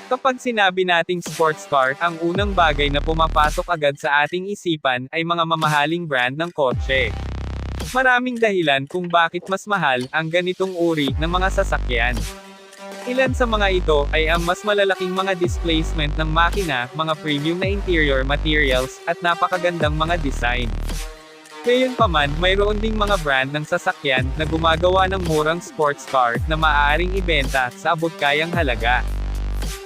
Kapag sinabi nating sports car, ang unang bagay na pumapasok agad sa ating isipan ay mga mamahaling brand ng kotse. Maraming dahilan kung bakit mas mahal ang ganitong uri ng mga sasakyan. Ilan sa mga ito ay ang mas malalaking mga displacement ng makina, mga premium na interior materials, at napakagandang mga design. Gayunpaman, mayroon ding mga brand ng sasakyan na gumagawa ng murang sports car na maaaring ibenta sa abot-kayang halaga.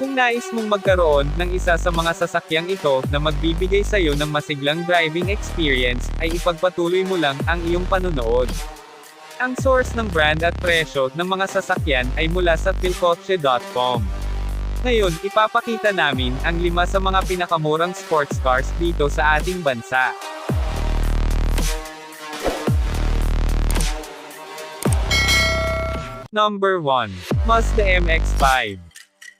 Kung nais mong magkaroon ng isa sa mga sasakyang ito na magbibigay sa iyo ng masiglang driving experience, ay ipagpatuloy mo lang ang iyong panunood. Ang source ng brand at presyo ng mga sasakyan ay mula sa philkotse.com. Ngayon, ipapakita namin ang 5 sa mga pinakamurang sports cars dito sa ating bansa. Number 1. Mazda MX-5.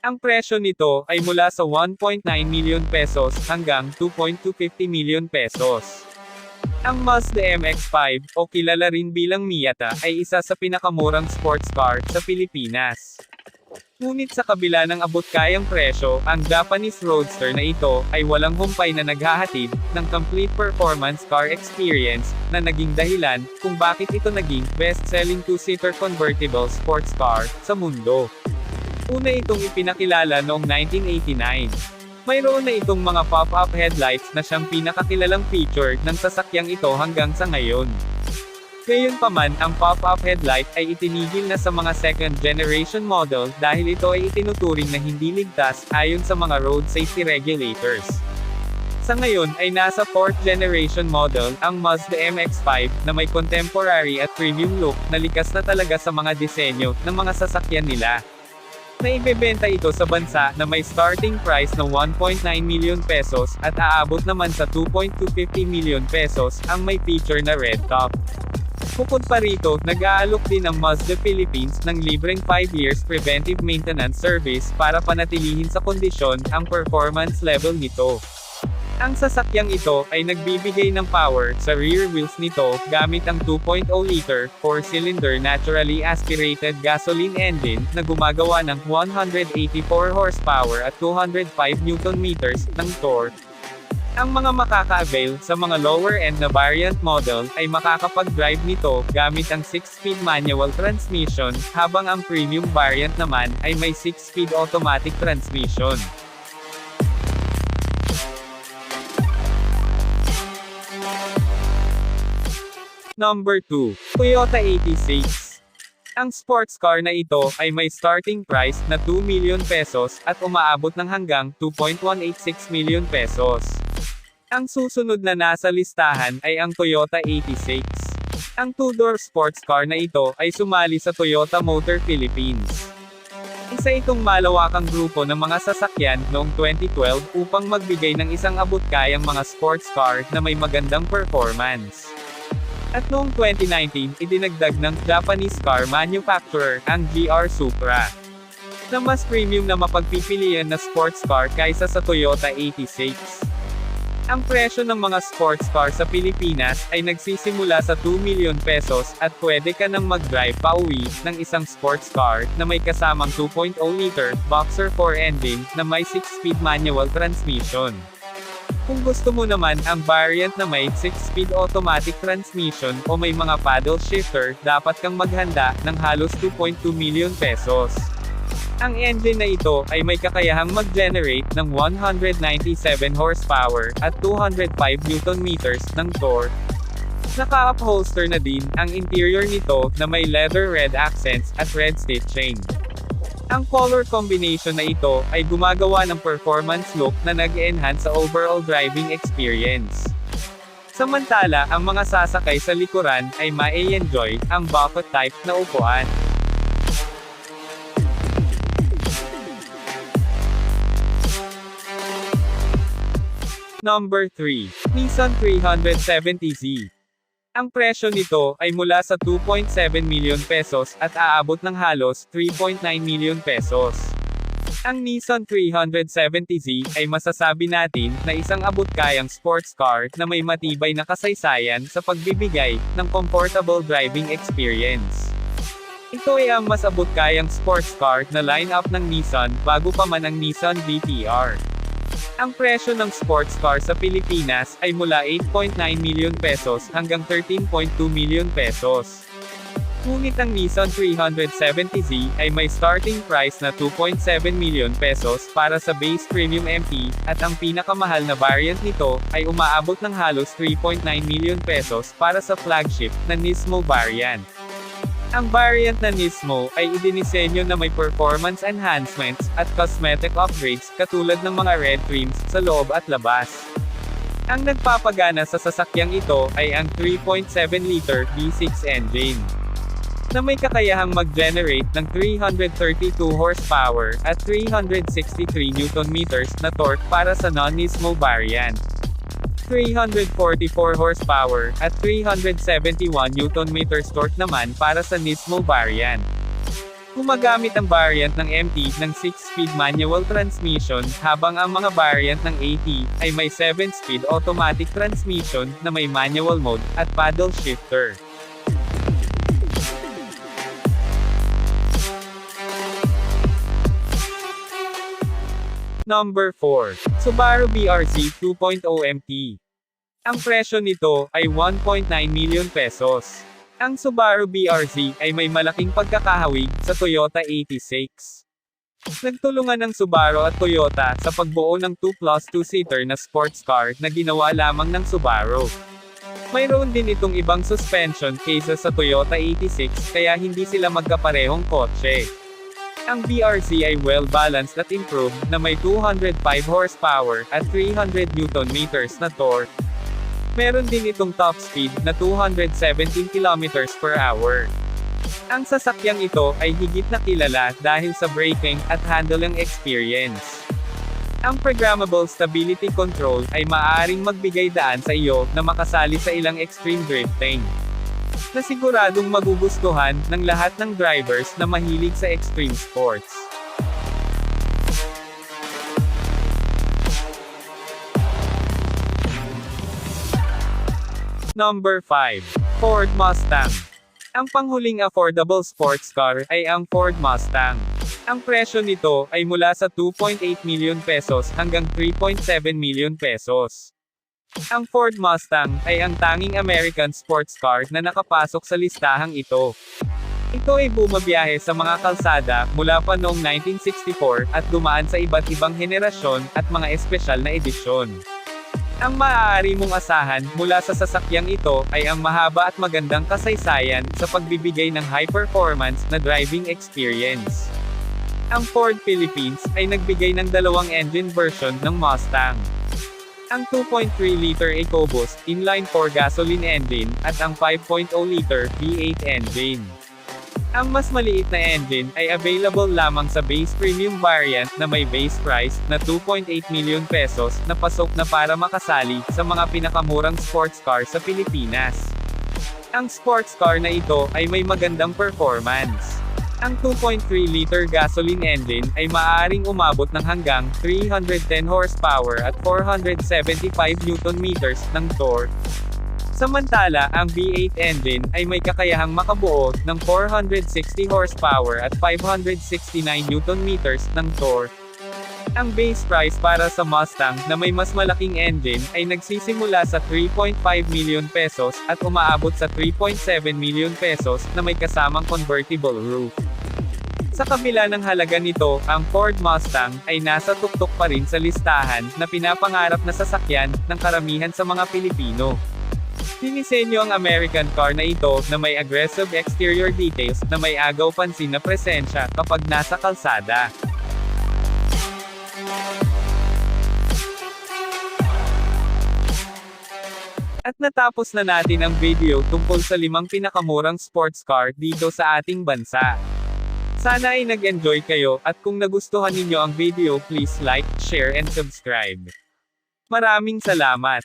Ang presyo nito ay mula sa 1.9 million pesos hanggang 2.250 million pesos. Ang Mazda MX-5, o kilala rin bilang Miata, ay isa sa pinakamurang sports car sa Pilipinas. Ngunit sa kabila ng abot-kayang presyo, ang Japanese roadster na ito ay walang humpay na naghahatid ng complete performance car experience na naging dahilan kung bakit ito naging best-selling two-seater convertible sports car sa mundo. Una itong ipinakilala noong 1989. Mayroon na itong mga pop-up headlights na siyang pinakakilalang feature ng sasakyang ito hanggang sa ngayon. Gayunpaman, ang pop-up headlight ay itinigil na sa mga second-generation model dahil ito ay itinuturing na hindi ligtas ayon sa mga road safety regulators. Sa ngayon ay nasa 4th generation model ang Mazda MX-5 na may contemporary at premium look na likas na talaga sa mga disenyo ng mga sasakyan nila. Naibebenta ito sa bansa na may starting price na 1.9 million pesos at aabot naman sa 2.250 million pesos ang may feature na red top. Bukod pa rito, nag-aalok din ang Mazda Philippines ng libreng 5 years preventive maintenance service para panatilihin sa kondisyon ang performance level nito. Ang sasakyang ito ay nagbibigay ng power sa rear wheels nito gamit ang 2.0-liter, 4-cylinder naturally aspirated gasoline engine na gumagawa ng 184 horsepower at 205 Nm ng torque. Ang mga makaka-avail sa mga lower-end na variant model ay makakapag-drive nito gamit ang 6-speed manual transmission, habang ang premium variant naman ay may 6-speed automatic transmission. Number 2. Toyota 86. Ang sports car na ito ay may starting price na 2 million pesos at umaabot ng hanggang 2.186 million pesos. Ang susunod na nasa listahan ay ang Toyota 86. Ang two-door sports car na ito ay sumali sa Toyota Motor Philippines. Isa itong malawakang grupo ng mga sasakyan noong 2012 upang magbigay ng isang abot-kayang mga sports car na may magandang performance. At noong 2019, idinagdag ng Japanese car manufacturer ang GR Supra na mas premium na mapagpipilian na sports car kaysa sa Toyota 86. Ang presyo ng mga sports car sa Pilipinas ay nagsisimula sa 2 million pesos at pwede ka nang mag-drive pauwi ng isang sports car na may kasamang 2.0-liter boxer 4 engine na may 6-speed manual transmission. Kung gusto mo naman ang variant na may 6-speed automatic transmission o may mga paddle shifter, dapat kang maghanda ng halos 2.2 million pesos. Ang engine na ito ay may kakayahang mag-generate ng 197 horsepower at 205 Nm ng torque. Naka-upholster na din ang interior nito na may leather red accents at red stitching. Ang color combination na ito ay gumagawa ng performance look na nag-enhance sa overall driving experience. Samantala, ang mga sasakay sa likuran ay ma-enjoy ang bucket type na upuan. Number 3. Nissan 370Z. Ang presyo nito ay mula sa 2.7 million pesos at aabot ng halos 3.9 million pesos. Ang Nissan 370Z ay masasabi natin na isang abot-kayang sports car na may matibay na kasaysayan sa pagbibigay ng comfortable driving experience. Ito ay ang mas abot-kayang sports car na lineup ng Nissan bago pa man ang Nissan GT-R. Ang presyo ng sports car sa Pilipinas ay mula 8.9 million pesos hanggang 13.2 million pesos. Ngunit ang Nissan 370Z ay may starting price na 2.7 million pesos para sa base premium MT, at ang pinakamahal na variant nito ay umaabot ng halos 3.9 million pesos para sa flagship na Nismo variant. Ang variant na Nismo ay idinisenyo na may performance enhancements at cosmetic upgrades katulad ng mga red trims sa loob at labas. Ang nagpapagana sa sasakyang ito ay ang 3.7-liter V6 engine na may kakayahang mag-generate ng 332 horsepower at 363 Nm na torque para sa non-Nismo variant, 344 horsepower at 371 Nm torque naman para sa Nismo variant. Gumagamit ang variant ng MT ng 6-speed manual transmission, habang ang mga variant ng AT ay may 7-speed automatic transmission na may manual mode at paddle shifter. Number 4. Subaru BRZ 2.0 MT. Ang presyo nito ay 1.9 million pesos. Ang Subaru BRZ ay may malaking pagkakahawig sa Toyota 86. Nagtulungan ng Subaru at Toyota sa pagbuo ng 2+2-seater na sports car na ginawa lamang ng Subaru. Mayroon din itong ibang suspension kaysa sa Toyota 86, kaya hindi sila magkaparehong kotse. Ang BRZ ay well-balanced at improved, na may 205 horsepower at 300 Nm na torque. Meron din itong top speed na 217 km/h. Ang sasakyang ito ay higit na kilala dahil sa braking at handling experience. Ang programmable stability control ay maaaring magbigay daan sa iyo na makasali sa ilang extreme drifting, na siguradong magugustuhan ng lahat ng drivers na mahilig sa extreme sports. Number 5. Ford Mustang. Ang panghuling affordable sports car ay ang Ford Mustang. Ang presyo nito ay mula sa 2.8 million pesos hanggang 3.7 million pesos. Ang Ford Mustang ay ang tanging American sports car na nakapasok sa listahang ito. Ito ay bumabiyahe sa mga kalsada mula pa noong 1964 at dumaan sa iba't ibang henerasyon at mga espesyal na edisyon. Ang maaari mong asahan mula sa sasakyang ito ay ang mahaba at magandang kasaysayan sa pagbibigay ng high-performance na driving experience. Ang Ford Philippines ay nagbigay ng dalawang engine version ng Mustang. Ang 2.3-liter EcoBoost inline-4 gasoline engine at ang 5.0-liter V8 engine. Ang mas maliit na engine ay available lamang sa base premium variant na may base price na 2.8 million pesos na pasok na para makasali sa mga pinakamurang sports car sa Pilipinas. Ang sports car na ito ay may magandang performance. Ang 2.3-liter gasoline engine ay maaaring umabot ng hanggang 310 horsepower at 475 Nm ng torque. Samantala, ang V8 engine ay may kakayahang makabuo ng 460 horsepower at 569 Nm ng torque. Ang base price para sa Mustang na may mas malaking engine ay nagsisimula sa 3.5 million pesos at umaabot sa 3.7 million pesos na may kasamang convertible roof. Sa kabila ng halaga nito, ang Ford Mustang ay nasa tuktok pa rin sa listahan na pinapangarap na sasakyan ng karamihan sa mga Pilipino. Dinisenyo ang American car na ito na may aggressive exterior details na may agaw pansin na presensya kapag nasa kalsada. At natapos na natin ang video tungkol sa 5 pinakamurang sports car dito sa ating bansa. Sana ay nag-enjoy kayo, at kung nagustuhan ninyo ang video, please like, share and subscribe. Maraming salamat!